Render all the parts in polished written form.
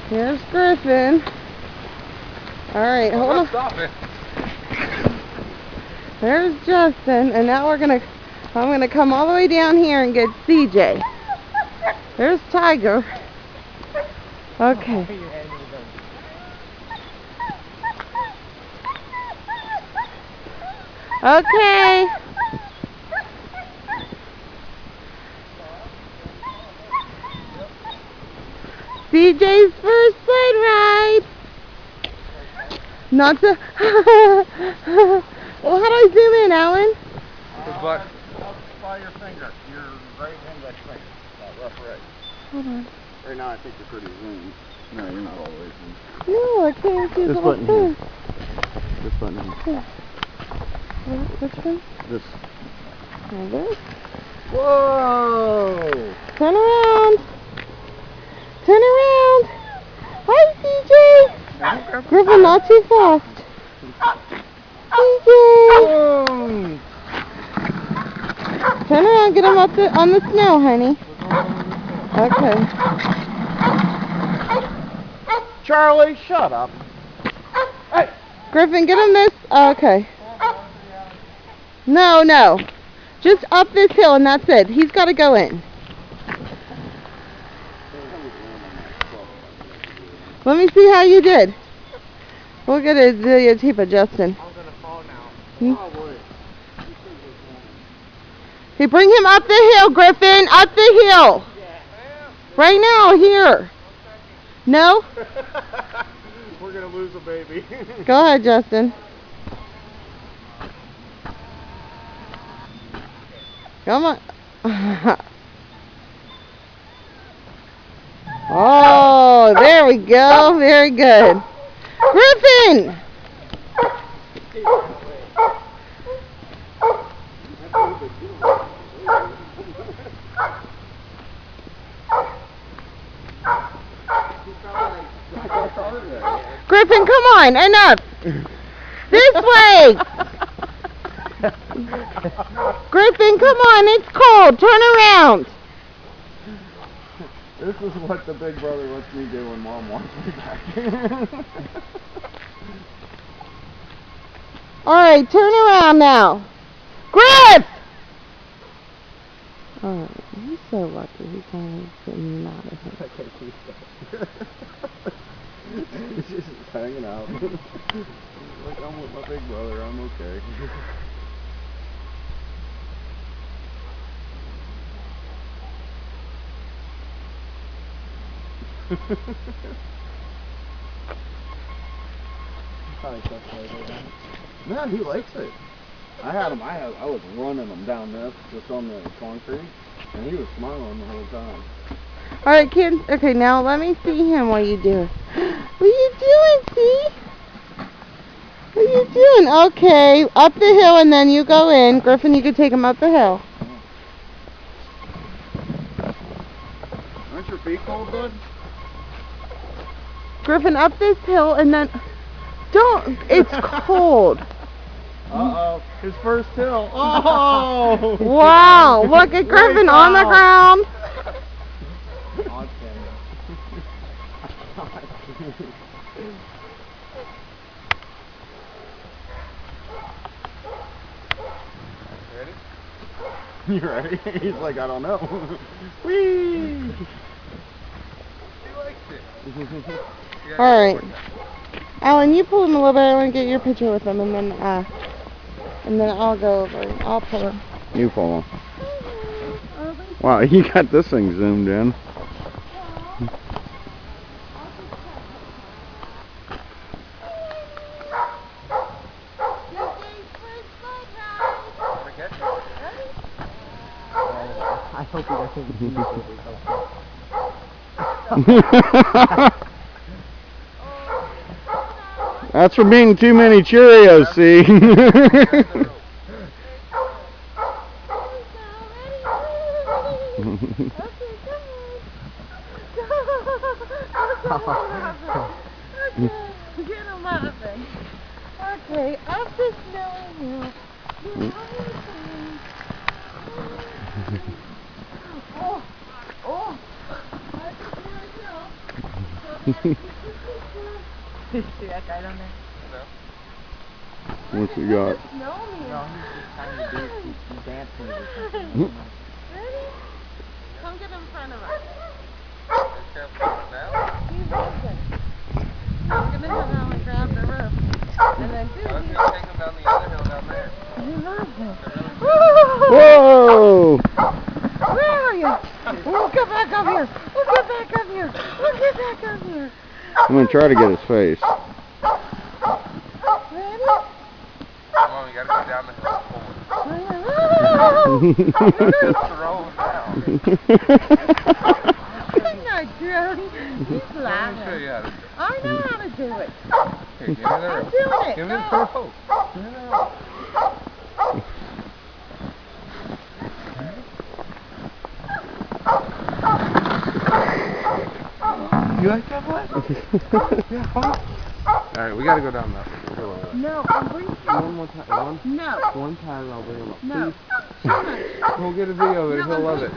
Here's Griffin. Alright, hold on. Stop it. There's Justin, and now I'm gonna come all the way down here and get CJ. There's Tiger. Okay. Okay. CJ's first sled ride. Not to. Well, how do I zoom in, Alan? Up by your finger, your right index finger, that left right. Hold on. Right now I think you're pretty zoomed. No, you're not all the way zoomed. No, I can't see the This whole button thing. here. This button here. Which one? This. Oh, this? Whoa! Turn around. Turn around. Hi, CJ. Griffin, not too fast. CJ. Boom! Turn around, get him up on the snow, honey. Okay. Charlie, shut up. Hey! Griffin, get him this. Okay. No, no. Just up this hill and that's it. He's got to go in. Let me see how you did. We'll get a videotape of Justin. I'm gonna fall now. Hmm? Hey, bring him up the hill, Griffin. Up the hill. Right now, here. No? We're gonna lose a baby. Go ahead, Justin. Come on. Oh, there we go. Very good. Griffin! Griffin, come on. Enough. This way. Griffin, come on. It's cold. Turn around. This is what the big brother lets me do when Mom wants me back. Alright, turn around now. Griff! Alright, he's so lucky he's only getting mad at him. He's just hanging out. Like, I'm with my big brother, I'm okay. No, he likes it. I was running him down this, just on the concrete, and he was smiling the whole time. Alright, kids. Okay, now let me see him while you do it. What are you doing, see? What are you doing? Okay, up the hill and then you go in. Griffin, you can take him up the hill. Aren't your feet cold, bud? Griffin, up this hill and then... Don't... It's cold. Uh-oh. His first hill. Oh! Wow, look at Griffin on the ground. You ready? He's like, I don't know. Whee! He likes it. Alright. Alan, you pull him a little bit. I want to get your picture with him, and then I'll go over. I'll pull him. You pull him. Wow, you got this thing zoomed in. I hope he doesn't see it. That's for being too many Cheerios, see? Okay, get him up then. Okay, up the snowy hill. Oh, oh. Up the snowy hill. See that guy down there? What's he got? No, he's just trying to do he's dancing or something. Ready? Come get in front of us. He's moving. I'm gonna go down and grab the rope. And then do I was going to take him down the other hill down there. You love him. Whoa! Where are you? We'll get back up here. We'll get back up here. We'll get back up here. I'm gonna try to get his face. Ready? Come on, we got to go down the hill forward. Throw him down. I'm not drowning. He's Let me show laughing. you how to do it. I know how to do it. Here, give me the I'm rope. doing it. Give me the Go. rope. Give me the rope. You like that one? Yeah, fun. Alright, we gotta go down that hill over there. No, I'm bringing you. One more time. No. One time and I'll bring him up. No. Please. We'll get a video of it. No, He'll love it.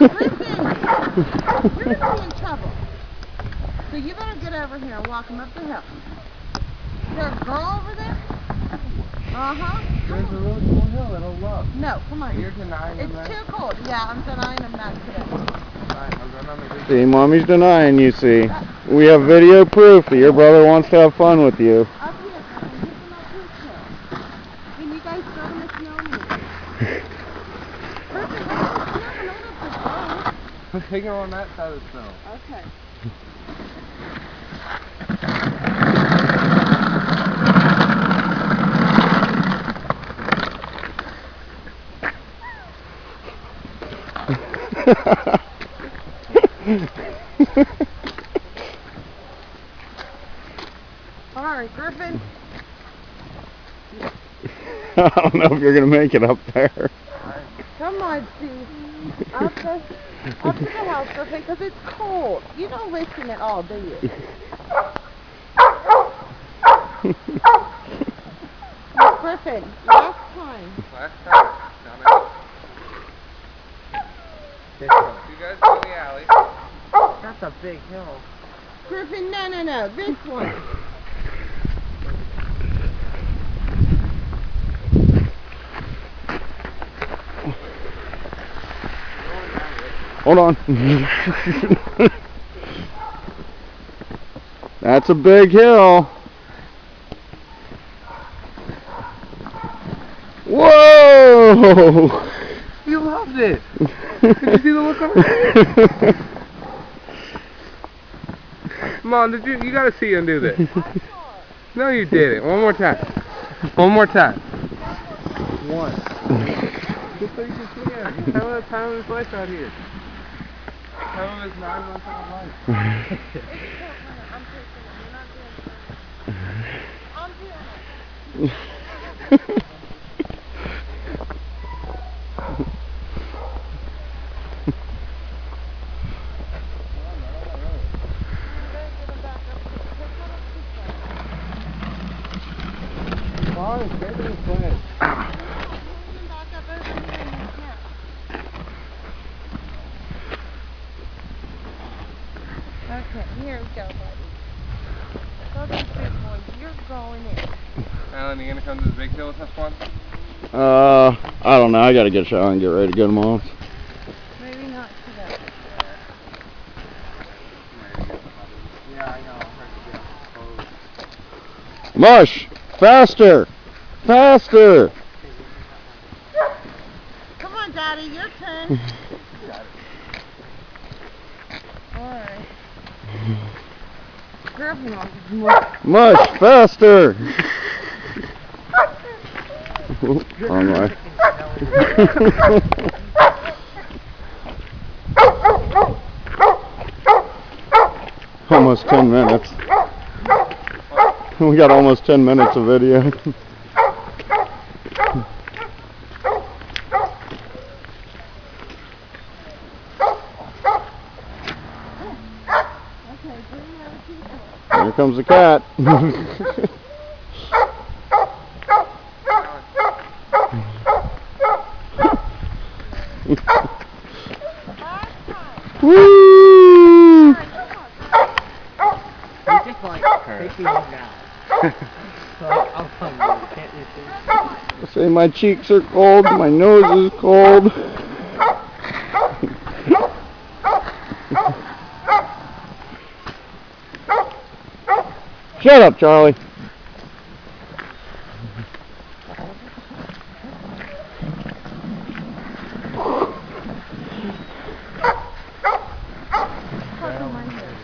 You're gonna be in trouble. So you better get over here and walk him up the hill. Is there a girl over there? Uh-huh. There's a really cool hill that he'll love. No, come on. You're denying him It's that? too cold. Yeah, I'm denying him that today. Alright, I'm going on the video. See, Mommy's denying you, see. We have video proof that your brother wants to have fun with you. Up here, get them up this hill. Can you guys throw them a snowman? Perfect. I'm taking him on that side of the snow. Okay. Alright, Griffin. I don't know if you're gonna make it up there. Come on, Steve. Up to the house, Griffin, because it's cold. You don't listen at all, do you? Griffin, last time. Last time. Down there. You guys go in the alley. That's a big hill. Griffin, no, this one. Hold on. That's a big hill. Whoa! You loved it. Did you see the look on his face? Mom, you gotta see him do this. No, you didn't. One more time. One more time. One. Just so you can see him. He's having the time of his life out here. Time of his 9 months of life. I'm doing it. Come on, get to the plan. Okay, here we go, buddy. Go to the big boy. You're going in. Alan, you gonna come to the big hill with us one? I don't know. I gotta get a shower and get ready to go to Mom's. Maybe not today. Yeah, I know. I'm Mush! Faster! Faster! Come on, Daddy, your turn. Alright. Griffin wants more. Mush! Faster! Oop, wrong way. Almost 10 minutes. We got almost 10 minutes of video. Here comes the cat. Woo! Take these now. I'll come with you. Can't you see? I say my cheeks are cold, my nose is cold. Shut up, Charlie.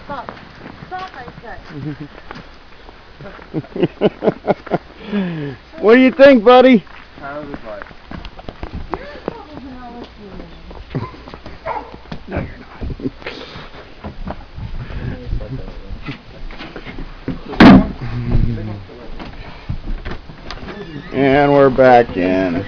Stop. Stop, I said. What do you think, buddy? How was it like? No, you're not. And we're back in.